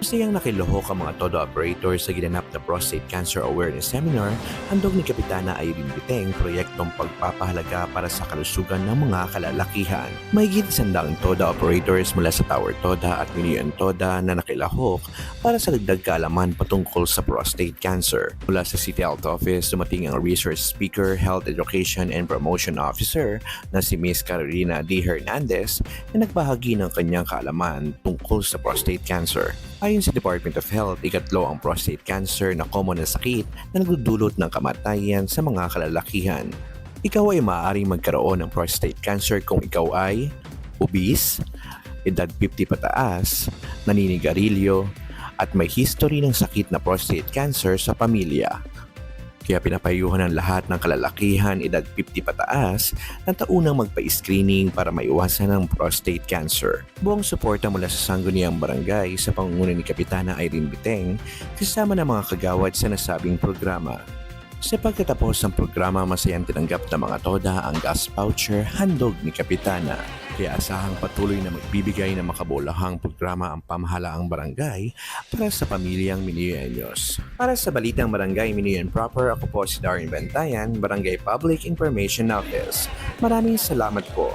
Masayang nakiluhok ang mga todo operators sa ginanap na Prostate Cancer Awareness Seminar. Handog ni Kapitana Irene Biteng proyektong pagpapahalaga para sa kalusugan ng mga kalalakihan. Mahigit 100 TODA operators mula sa Tower TODA at Minion TODA na nakilahok para sa dagdag kaalaman patungkol sa prostate cancer. Mula sa City Health Office, dumating ang resource speaker, Health Education and Promotion Officer na si Ms. Carolina D. Hernandez na nagbahagi ng kanyang kaalaman tungkol sa prostate cancer. Ayon sa Department of Health, ikatlo ang prostate cancer na common na sakit na nagdudulot ng kamatayan sa mga kalalakihan. Ikaw ay maaaring magkaroon ng prostate cancer kung ikaw ay obese, edad 50 pataas, naninigarilyo, at may history ng sakit na prostate cancer sa pamilya. Kaya pinapayuhan ng lahat ng kalalakihan edad 50 pataas na taunang magpa-screening para maiwasan ang prostate cancer. Buong suporta mula sa Sangguniang Barangay sa pangunguna ni Kapitana Irene Biteng kasama ng mga kagawad sa nasabing programa. Sa pagkatapos ng programa, masayang tinanggap ng mga TODA ang gas voucher handog ni Kapitana. Kaya asahang patuloy na magbibigay ng makabulahang programa ang pamahalaang barangay para sa pamilyang Miniyenyos. Para sa Balitang Barangay Miniyen Proper, ako po si Darren Bantayan, Barangay Public Information Office. Maraming salamat po.